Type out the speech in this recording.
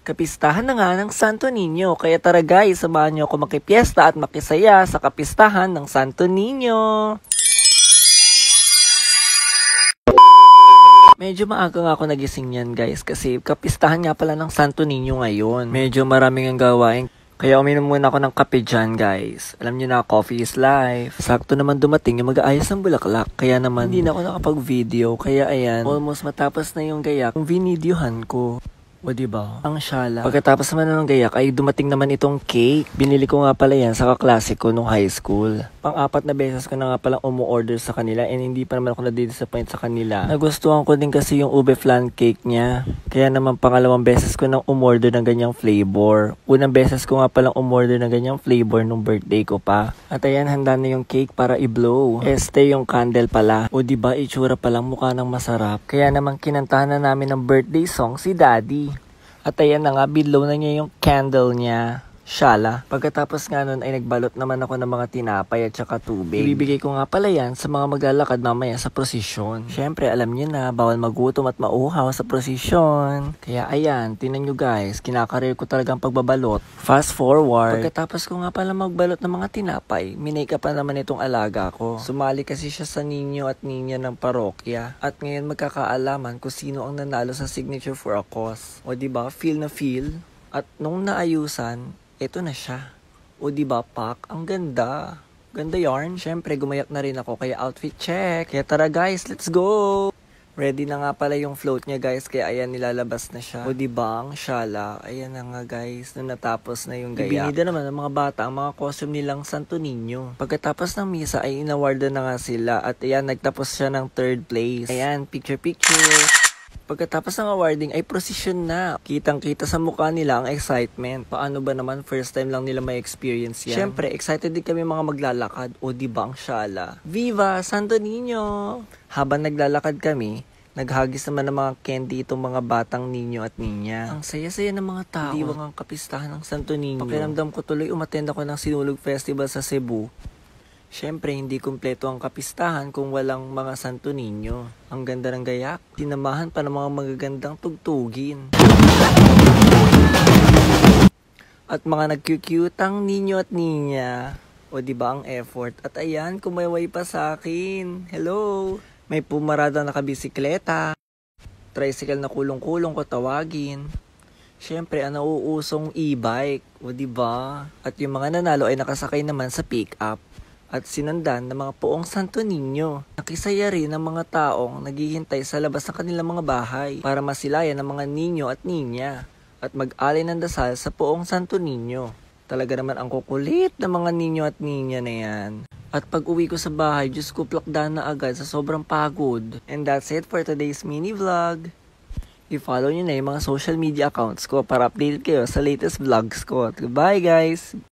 Kapistahan na nga ng Santo Niño, kaya tara guys, samahan niyo ako makipiesta at makisaya sa kapistahan ng Santo Niño. Medyo maaga nga ako nagising yan guys kasi kapistahan nga pala ng Santo Niño ngayon. Medyo maraming ang gawain. Kaya uminom muna ako ng kape dyan guys. Alam niyo na, coffee is life. Sakto naman dumating yung mag-aayos ng bulaklak. Kaya naman hindi na ako nakapag-video. Kaya ayan, almost matapos na yung gayak. Yung vinidyohan ko. O diba? Ang syala. Pagkatapos naman ng gayak ay dumating naman itong cake. Binili ko nga pala yan sa kaklase ko nung high school. Pang-4 na beses ko na nga palang umu-order sa kanila and hindi pa naman ako na-disappoint sa kanila. Nagustuhan ko din kasi yung ube flan cake niya. Kaya naman pangalawang beses ko nang umorder ng ganyang flavor. Unang beses ko nga palang umorder ng ganyang flavor nung birthday ko pa. At ayan, handa na yung cake para i-blow. Este yung candle pala. O diba, itsura palang mukha ng masarap. Kaya naman kinantahan na namin ng birthday song si Daddy. At ayan na nga, binlow na niya yung candle niya. Syala. Pagkatapos nga nun ay nagbalot naman ako ng mga tinapay at saka tubig. Ibibigay ko nga pala yan sa mga maglalakad mamaya sa prosesyon. Syempre, alam niyo na, bawal magutom at mauhaw sa prosesyon. Kaya ayan, tinan nyo guys, kinakarir ko talagang pagbabalot. Fast forward. Pagkatapos ko nga pala magbalot ng mga tinapay, minake up pa naman itong alaga ko. Sumali kasi siya sa ninyo at ninya ng parokya. At ngayon magkakaalaman kung sino ang nanalo sa signature for a cause. O diba, feel na feel. At nung naayusan, ito na siya. O diba, Pak? Ang ganda. Ganda yarn. Syempre, gumayak na rin ako kaya outfit check. Kaya tara guys, let's go! Ready na nga pala yung float niya guys, kaya ayan, nilalabas na siya. O diba, ang syala. Ayan na nga guys, nung natapos na yung gayak. Ibinida naman ng mga bata ang mga costume nilang Santo Niño. Pagkatapos ng misa ay inawardan na nga sila. At ayan, nagtapos siya ng 3rd place. Ayan, picture. Pagkatapos ng awarding ay prosesyon na. Kitang-kita sa mukha nila ang excitement. Paano ba naman, first time lang nila may experience yan? Siyempre, excited din kami mga maglalakad. O diba ang syala? Viva Santo Niño! Habang naglalakad kami, naghagis naman ng mga candy itong mga batang ninyo at ninya. Ang saya-saya ng mga tao. Diwang ang kapistahan ng Santo Niño. Pakiramdam ko tuloy umattend ako ng Sinulog Festival sa Cebu. Siyempre, hindi kumpleto ang kapistahan kung walang mga Santo Niño. Ang ganda ng gayak. Tinamahan pa ng mga magagandang tugtugin. At mga nagkyukyutang ninyo at ninya. O diba ang effort? At ayan, kumayway pa sa akin. Hello! May pumarada na kabisikleta. Tricycle na kulong-kulong ko tawagin. Siyempre, ang nauusong e-bike. O diba? At yung mga nanalo ay nakasakay naman sa pick-up. At sinundan ng mga poong Santo Niño. Nakisaya rin ng mga taong naghihintay sa labas ng kanilang mga bahay para masilayan ng mga ninyo at ninya at mag-alay ng dasal sa poong Santo Niño. Talaga naman ang kukulit ng mga ninyo at ninya na yan. At pag uwi ko sa bahay, Diyos ko, plakdahan na agad sa sobrang pagod. And that's it for today's mini vlog. I-follow nyo na yung mga social media accounts ko para updated kayo sa latest vlogs ko. Goodbye guys!